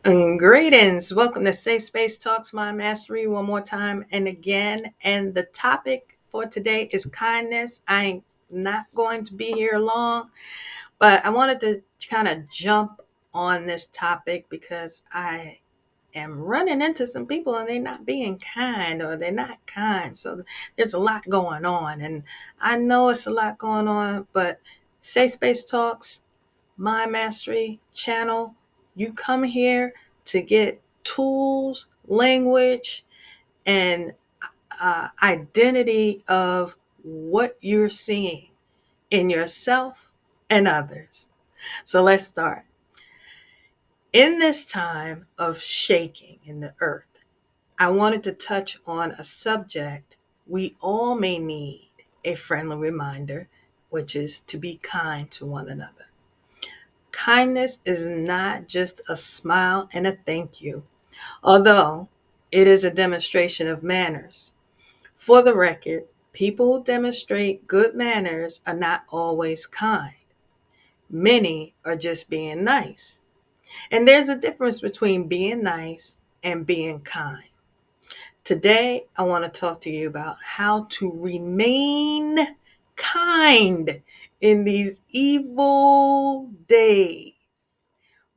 And greetings. Welcome to Safe Space Talks My Mastery one more time and again. And the topic for today is kindness. I ain't not going to be here long, but I wanted to kind of jump on this topic because I am running into some people and they're not being kind or they're not kind. So there's a lot going on. And I know it's a lot going on, but Safe Space Talks My Mastery channel, you come here to get tools, language, and identity of what you're seeing in yourself and others. So let's start. In this time of shaking in the earth, I wanted to touch on a subject we all may need a friendly reminder, which is to be kind to one another. Kindness is not just a smile and a thank you, although it is a demonstration of manners. For the record, people who demonstrate good manners are not always kind. Many are just being nice. And there's a difference between being nice and being kind. Today, I want to talk to you about how to remain kind in these evil days.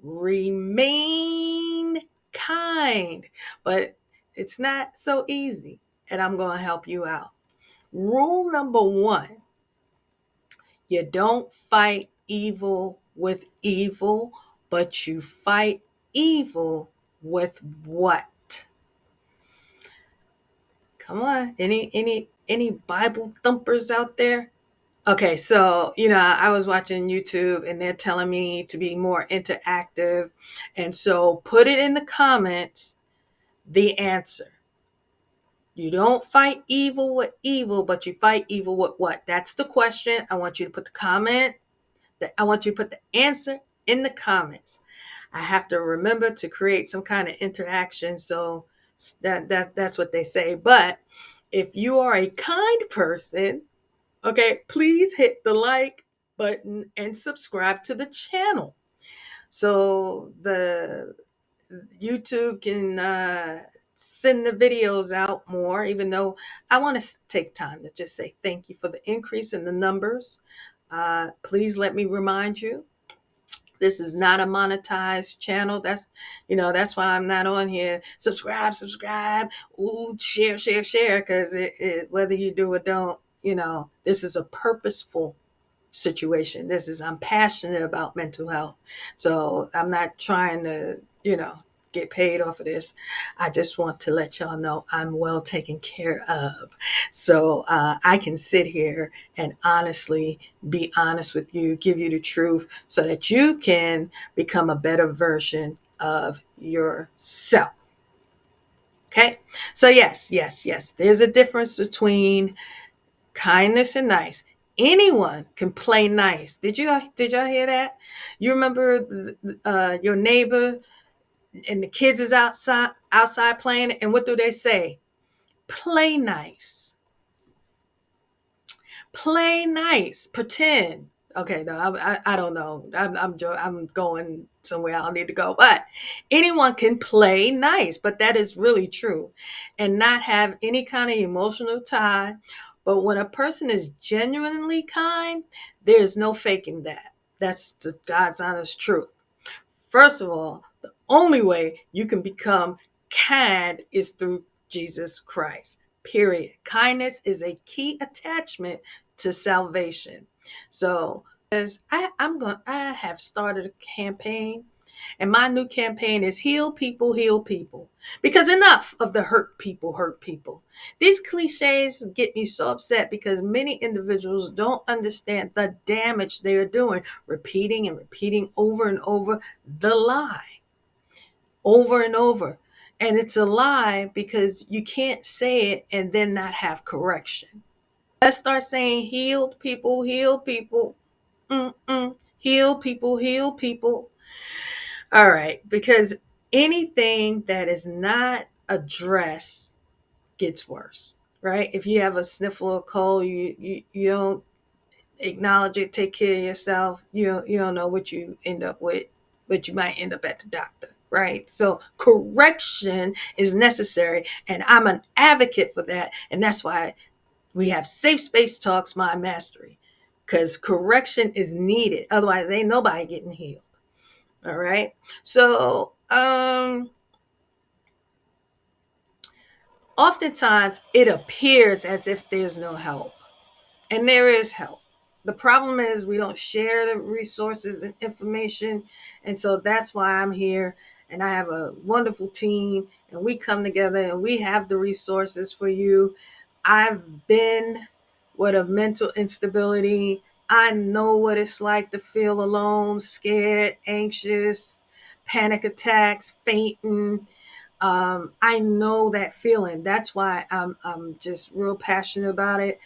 Remain kind. But it's not so easy, and I'm going to help you out. Rule number one, you don't fight evil with evil, but you fight evil with what? Come on, any Bible thumpers out there? Okay, so I was watching YouTube and they're telling me to be more interactive. And so put it in the comments the answer. You don't fight evil with evil, but you fight evil with what? That's the question. I want you to put the comment, I want you to put the answer in the comments. I have to remember to create some kind of interaction. So that's what they say. But if you are a kind person, okay, please hit the like button and subscribe to the channel so the YouTube can send the videos out more, even though I want to take time to just say thank you for the increase in the numbers. Please let me remind you, this is not a monetized channel. That's why I'm not on here. Subscribe. Ooh, share. Because whether you do or don't, this is a purposeful situation. I'm passionate about mental health. So I'm not trying to, get paid off of this. I just want to let y'all know I'm well taken care of. So I can sit here and honestly be honest with you, give you the truth so that you can become a better version of yourself. Okay. So yes. There's a difference between kindness and nice. Anyone can play nice. Did y'all hear that? You remember your neighbor and the kids is outside playing, and what do they say? Play nice. Play nice. Pretend. Okay, no, I don't know. I'm going somewhere I don't need to go. But anyone can play nice, but that is really true, and not have any kind of emotional tie. But when a person is genuinely kind, there's no faking that. That's the God's honest truth. First of all, the only way you can become kind is through Jesus Christ. Period. Kindness is a key attachment to salvation. So, as I have started a campaign, and my new campaign is heal people, heal people. Because enough of the hurt people, hurt people. These cliches get me so upset because many individuals don't understand the damage they are doing, repeating and repeating over and over the lie, over and over. And it's a lie because you can't say it and then not have correction. Let's start saying healed people, heal people. Heal people, heal people. All right, because anything that is not addressed gets worse, right? If you have a sniffle or cold, you don't acknowledge it, take care of yourself. You don't know what you end up with, but you might end up at the doctor, right? So correction is necessary, and I'm an advocate for that. And that's why we have safe space talks, my mastery, because correction is needed. Otherwise, ain't nobody getting healed. All right. So, oftentimes it appears as if there's no help. And there is help. The problem is we don't share the resources and information. And so that's why I'm here. And I have a wonderful team, and we come together and we have the resources for you. I've been with a mental instability. I know what it's like to feel alone, scared, anxious, panic attacks, fainting. I know that feeling. That's why I'm just real passionate about it.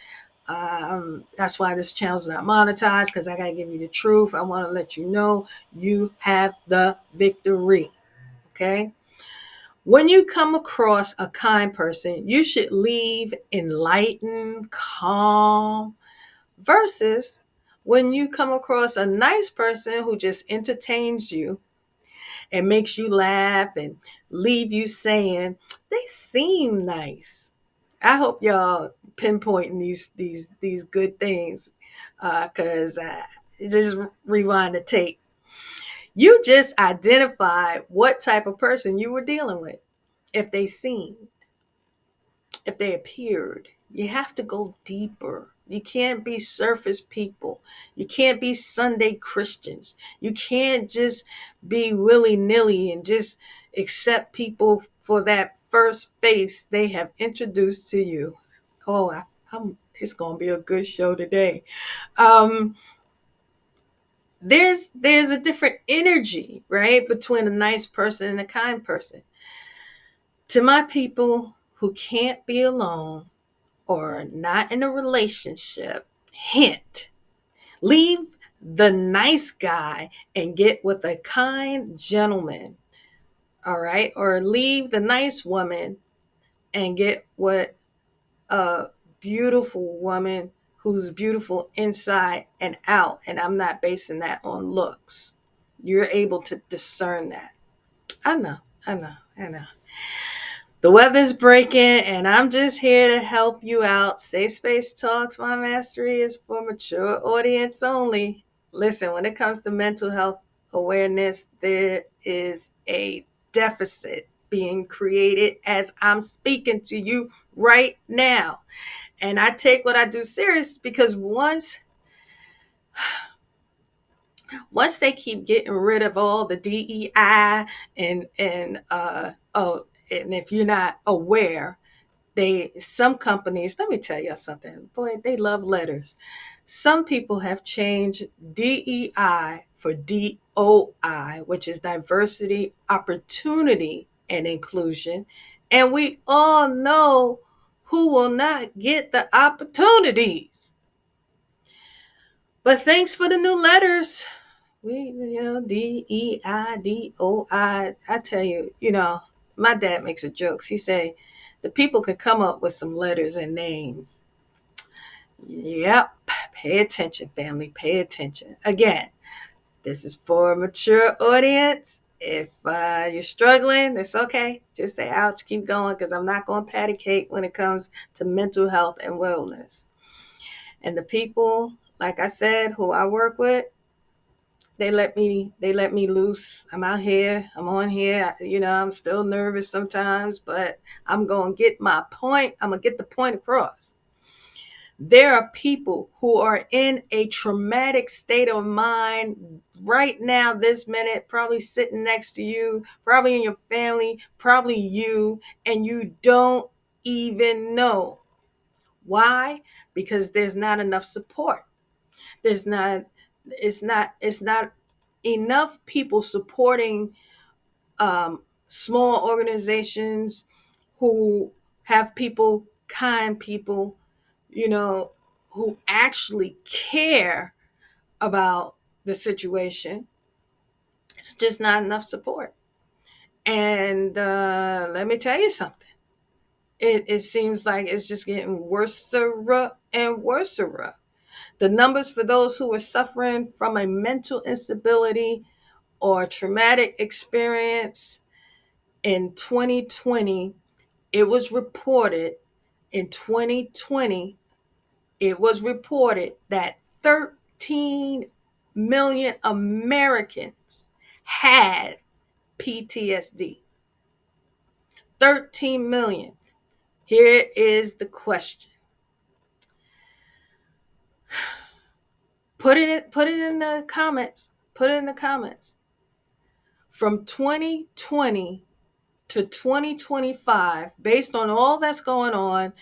That's why this channel's not monetized, because I gotta give you the truth. I want to let you know you have the victory. Okay. When you come across a kind person, you should leave enlightened, calm, versus when you come across a nice person who just entertains you and makes you laugh and leave you saying, they seem nice. I hope y'all pinpointing these good things, because just rewind the tape. You just identified what type of person you were dealing with. If they seemed, if they appeared, you have to go deeper. You can't be surface people. You can't be Sunday Christians. You can't just be willy nilly and just accept people for that first face they have introduced to you. Oh, it's going to be a good show today. Um, there's a different energy, right, between a nice person and a kind person. To my people who can't be alone or not in a relationship, hint, leave the nice guy and get with a kind gentleman, all right? Or leave the nice woman and get with a beautiful woman who's beautiful inside and out. And I'm not basing that on looks. You're able to discern that. I know, I know. The weather's breaking, and I'm just here to help you out. Safe Space Talks, my mastery is for mature audience only. Listen, when it comes to mental health awareness, there is a deficit being created as I'm speaking to you right now. And I take what I do serious, because once they keep getting rid of all the DEI and if you're not aware, some companies, let me tell you something, boy, they love letters. Some people have changed DEI for DOI, which is diversity, opportunity, and inclusion. And we all know who will not get the opportunities. But thanks for the new letters. DEI, DOI. I tell you, my dad makes a jokes. He say the people can come up with some letters and names. Yep. Pay attention, family. Pay attention. Again, this is for a mature audience. If you're struggling, it's okay. Just say ouch, keep going, because I'm not going to patty cake when it comes to mental health and wellness. And the people, like I said, who I work with, they let me loose. I'm out here. I'm on here. I'm still nervous sometimes, but I'm going to get my point. I'm going to get the point across. There are people who are in a traumatic state of mind right now, this minute, probably sitting next to you, probably in your family, probably you, and you don't even know. Why? Because there's not enough support. There's not, it's not enough people supporting small organizations who have people, kind people, who actually care about the situation. It's just not enough support. And let me tell you something. It seems like it's just getting worse and worse. The numbers for those who are suffering from a mental instability or traumatic experience In 2020, it was reported in 2020, it was reported that 13 million Americans had PTSD. 13 million. Here is the question. Put it in the comments. Put it in the comments. From 2020 to 2025, based on all that's going on,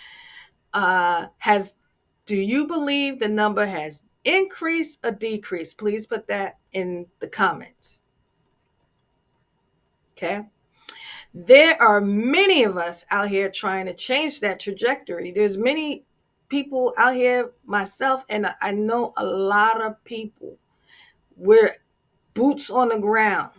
has do you believe the number has increased or decreased? Please put that in the comments. Okay. There are many of us out here trying to change that trajectory. There's many people out here, myself, and I know a lot of people. We're boots on the ground.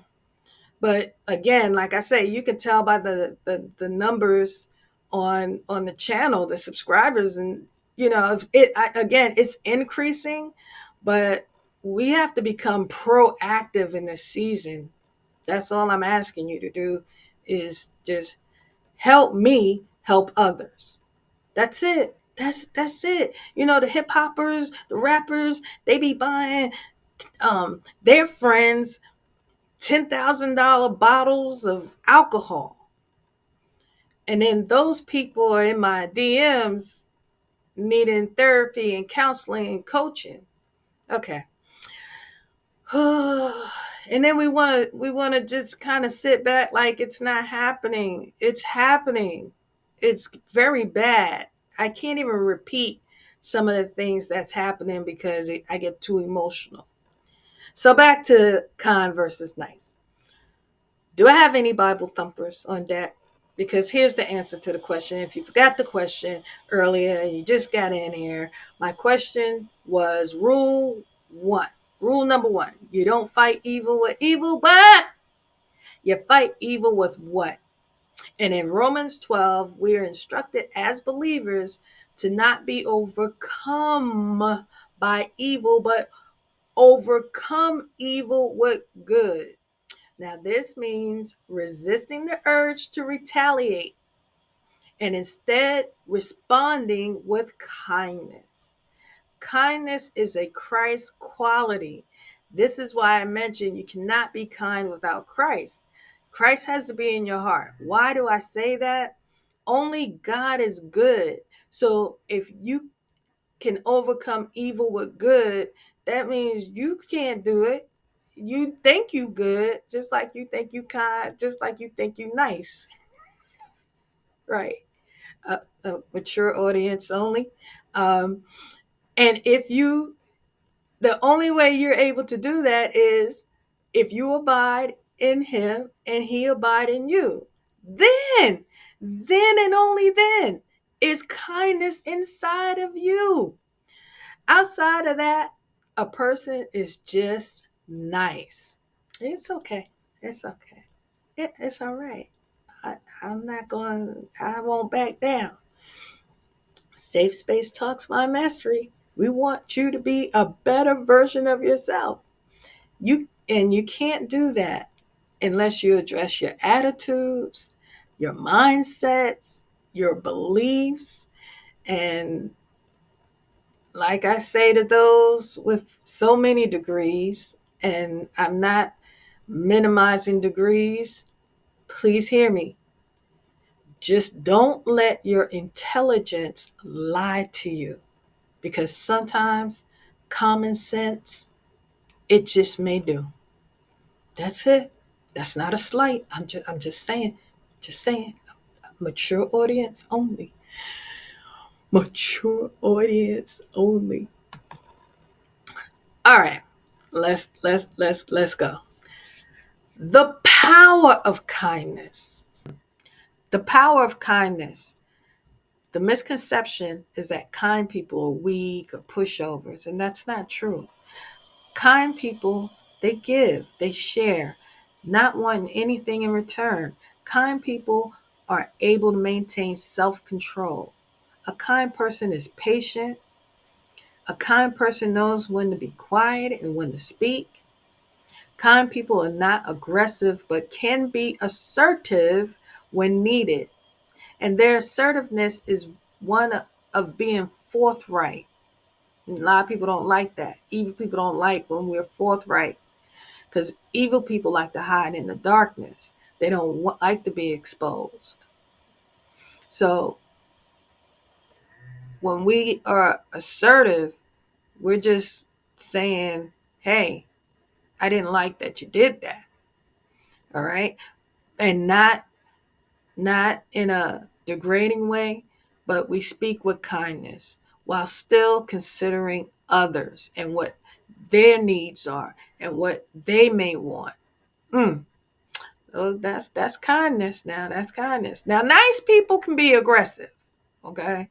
But again, like I say, you can tell by the numbers on the channel, the subscribers, and again, it's increasing, but we have to become proactive in this season. That's all I'm asking you to do, is just help me help others. That's it. That's it. The hip hoppers, the rappers, they be buying their friends $10,000 bottles of alcohol. And then those people are in my DMs needing therapy and counseling and coaching. Okay. And then we want to just kind of sit back like it's not happening. It's happening. It's very bad. I can't even repeat some of the things that's happening because I get too emotional. So back to kind versus nice. Do I have any Bible thumpers on deck? Because here's the answer to the question. If you forgot the question earlier and you just got in here, my question was rule one. Rule number one: you don't fight evil with evil, but you fight evil with what? And in Romans 12, we are instructed as believers to not be overcome by evil, but overcome evil with good. Now, this means resisting the urge to retaliate and instead responding with kindness. Kindness is a Christ quality. This is why I mentioned you cannot be kind without Christ. Christ has to be in your heart. Why do I say that? Only God is good. So if you can overcome evil with good, that means you can't do it. You think you good, just like you think you kind, just like you think you nice, right? A mature audience only. Um, and the only way you're able to do that is if you abide in him and he abide in you. Then and only then is kindness inside of you. Outside of that, a person is just nice. It's okay. It's okay. It's all right. I won't back down. Safe Space Talks My Mastery. We want you to be a better version of yourself. You can't do that unless you address your attitudes, your mindsets, your beliefs, and like I say to those with so many degrees, and I'm not minimizing degrees, please hear me. Just don't let your intelligence lie to you, because sometimes common sense, it just may do. That's it. That's not a slight. I'm just saying. Just saying. Mature audience only. Mature audience only. All right. Let's go. The power of kindness. The power of kindness. The misconception is that kind people are weak or pushovers, and that's not true. Kind people, they give, they share, not wanting anything in return. Kind people are able to maintain self control. A kind person is patient. A kind person knows when to be quiet and when to speak. Kind people are not aggressive, but can be assertive when needed. And their assertiveness is one of being forthright. A lot of people don't like that. Evil people don't like when we're forthright, because evil people like to hide in the darkness. They don't like to be exposed. So when we are assertive, we're just saying, hey, I didn't like that you did that. All right. And not in a degrading way, but we speak with kindness while still considering others and what their needs are and what they may want. Mm. Oh, that's kindness. Now that's kindness. Now nice people can be aggressive, okay,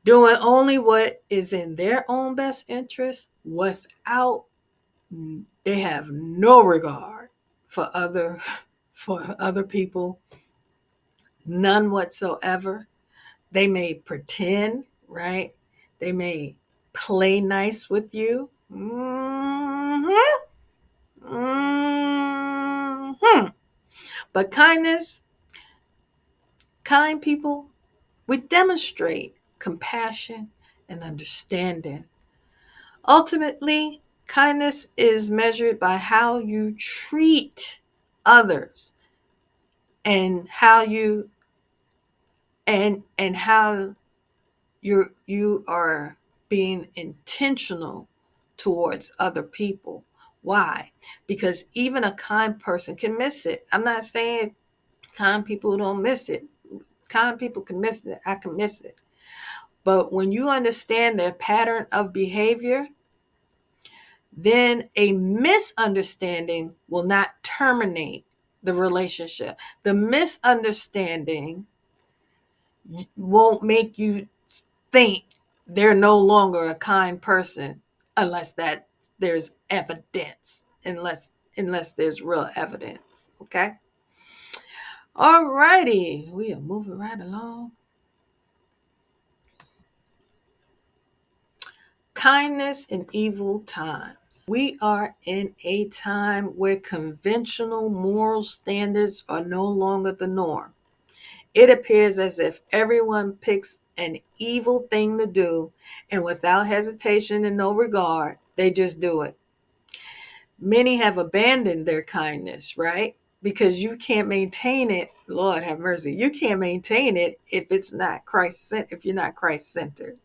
doing only what is in their own best interest without, they have no regard for other people, none whatsoever. They may pretend, right? They may play nice with you. But kind people, we demonstrate compassion and understanding. Ultimately, kindness is measured by how you treat others, and how you are being intentional towards other people. Why? Because even a kind person can miss it. I'm not saying kind people don't miss it. Kind people can miss it. I can miss it. But when you understand their pattern of behavior, then a misunderstanding will not terminate the relationship. The misunderstanding won't make you think they're no longer a kind person unless that there's evidence, unless there's real evidence. Okay. All righty. We are moving right along. Kindness in evil times. We are in a time where conventional moral standards are no longer the norm. It appears as if everyone picks an evil thing to do, and without hesitation and no regard, they just do it. Many have abandoned their kindness, right? Because you can't maintain it. Lord have mercy. You can't maintain it if you're not Christ centered.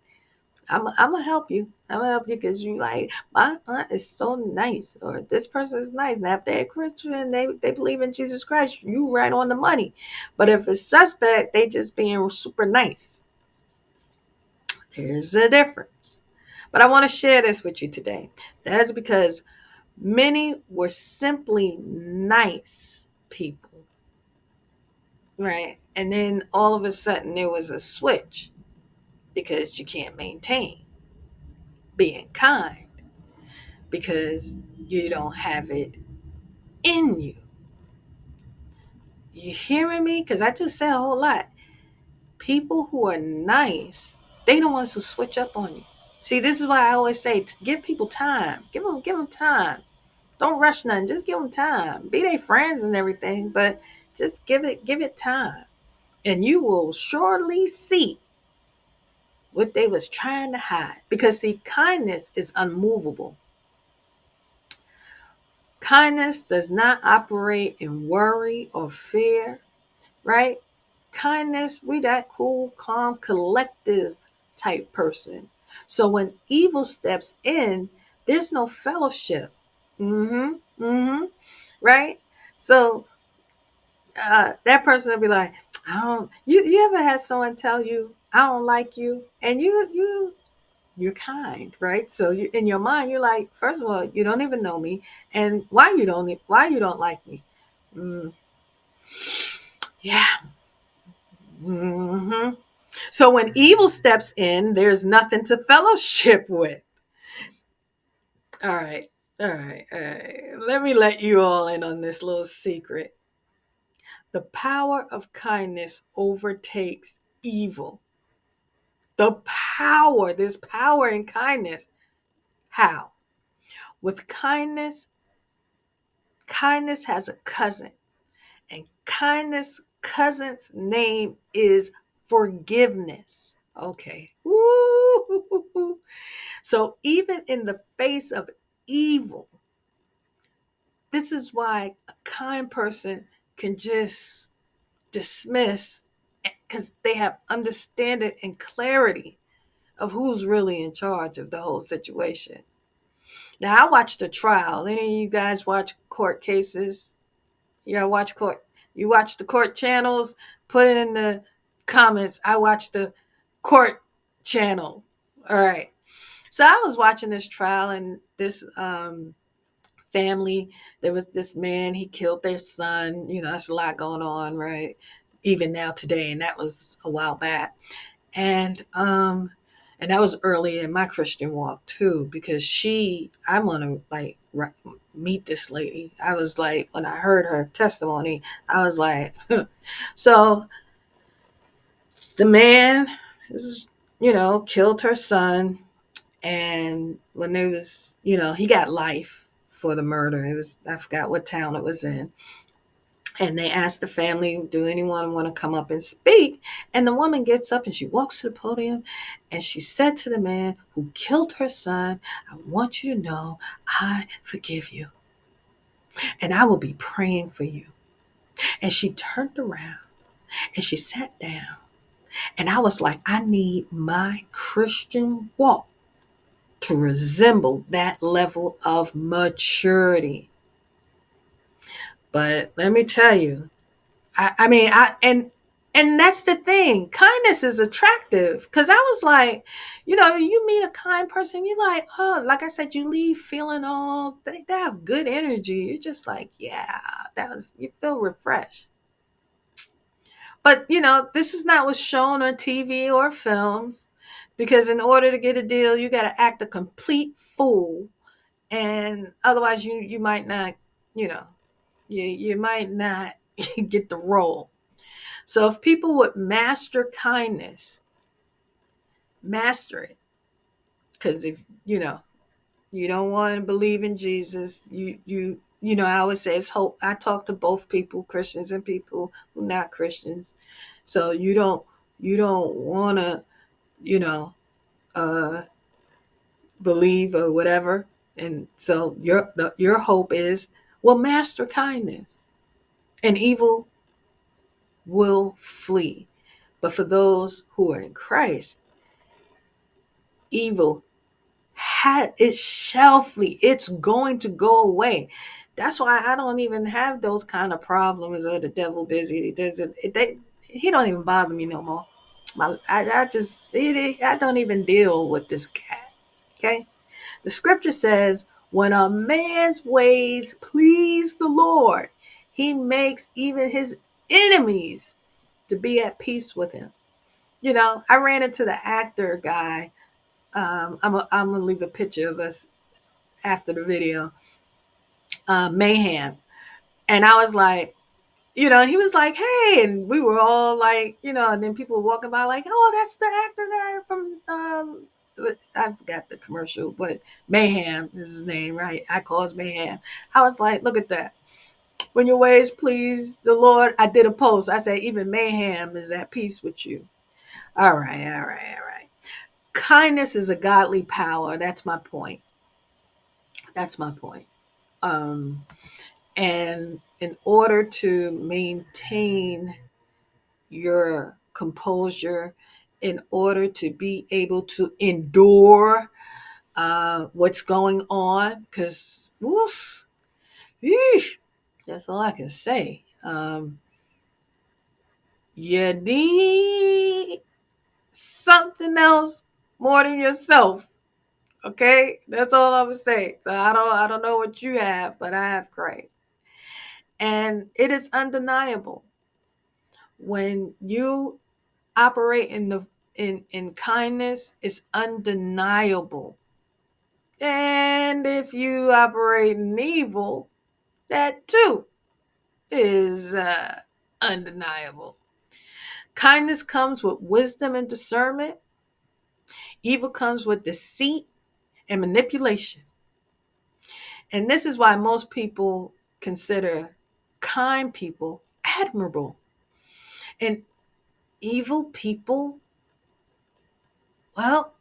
I'm gonna help you. I'm gonna help you because you like, my aunt is so nice, or this person is nice. Now if they're a Christian and they believe in Jesus Christ, you right on the money. But if it's suspect, they just being super nice. There's a difference. But I want to share this with you today. That is because many were simply nice people, right? And then all of a sudden there was a switch because you can't maintain being kind, because you don't have it in you. You hearing me? Because I just said a whole lot. People who are nice, they the ones who switch up on you. See, this is why I always say, give people time. Give them time. Don't rush nothing. Just give them time. Be their friends and everything, but just give it time, and you will surely see what they was trying to hide. Because see, kindness is unmovable. Kindness does not operate in worry or fear, right? Kindness, we that cool, calm, collective type person. So when evil steps in, there's no fellowship. Mm-hmm. Mm-hmm. Right? So that person will be like, I don't, you ever had someone tell you, I don't like you, and you're kind, right? So you, in your mind, you're like, first of all, you don't even know me, and why you don't like me? Mm, yeah. Hmm. So when evil steps in, there's nothing to fellowship with. All right, all right, all right. Let me let you all in on this little secret. The power of kindness overtakes evil. There's power in kindness. How? With kindness, Kindness has a cousin, and kindness cousin's name is forgiveness. Okay. Woo! So even in the face of evil, this is why a kind person can just dismiss, because they have understanding and clarity of who's really in charge of the whole situation. Now, I watched a trial. Any of you guys watch court cases? You gotta watch court. You watch the court channels? Put it in the comments. I watch the court channel. All right. So I was watching this trial, and this family, there was this man, he killed their son. That's a lot going on, right? Even now today, and that was a while back. And that was early in my Christian walk too, because I want to like meet this lady. I was like, when I heard her testimony, I was like, so the man is, killed her son. And when there was, he got life for the murder. It was, I forgot what town it was in. And they asked the family, do anyone want to come up and speak? And the woman gets up and she walks to the podium and she said to the man who killed her son, I want you to know I forgive you and I will be praying for you. And she turned around and she sat down. And I was like, I need my Christian walk to resemble that level of maturity. But let me tell you, I mean, and that's the thing. Kindness is attractive, because I was like, you meet a kind person, you're like, oh, like I said, you leave feeling all they have good energy. You're just like, yeah, you feel refreshed. But this is not what's shown on TV or films, because in order to get a deal, you got to act a complete fool, and otherwise you might not, you know, you might not get the role. So if people would master kindness, master it. Because if you don't want to believe in Jesus, I always say it's hope. I talk to both people, Christians and people who are not Christians. So you don't want to, you know, uh, believe or whatever. And so your hope is, well, master kindness, and evil will flee. But for those who are in Christ, evil it shall flee. It's going to go away. That's why I don't even have those kind of problems of the devil busy. He don't even bother me no more. I don't even deal with this cat. Okay. The scripture says, when a man's ways please the Lord, he makes even his enemies to be at peace with him. I ran into the actor guy. I'm gonna leave a picture of us after the video. Mayhem, and I was like, he was like, hey, and we were all like, and then people were walking by like, oh, that's the actor guy from I forgot the commercial, but Mayhem is his name, right? I calls Mayhem. I was like, look at that. When your ways please the Lord, I did a post. I said, even Mayhem is at peace with you. All right, all right, all right. Kindness is a godly power. That's my point. That's my point. Um, and in order to maintain your composure, in order to be able to endure what's going on, because woof, eesh, that's all I can say. You need something else more than yourself. Okay, that's all I'm gonna say. So I don't know what you have, but I have Christ, and it is undeniable when you operate in kindness. It's undeniable. And if you operate in evil, that too is undeniable. Kindness comes with wisdom and discernment. Evil comes with deceit and manipulation. And this is why most people consider kind people admirable, and evil people, well,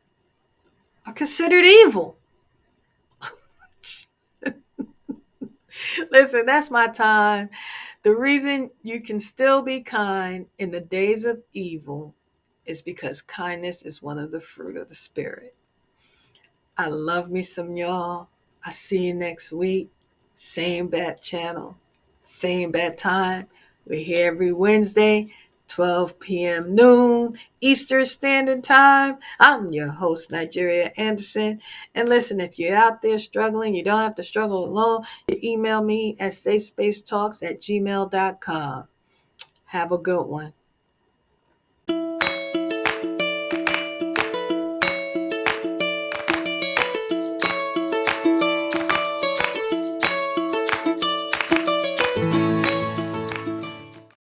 are considered evil. Listen, that's my time. The reason you can still be kind in the days of evil is because kindness is one of the fruit of the Spirit. I love me some y'all. I see you next week. Same bad channel, same bad time. We're here every Wednesday, 12 p.m. noon, Eastern Standard Time. I'm your host, Nigeria Anderson. And listen, if you're out there struggling, you don't have to struggle alone. You email me at safespacetalks@gmail.com. Have a good one.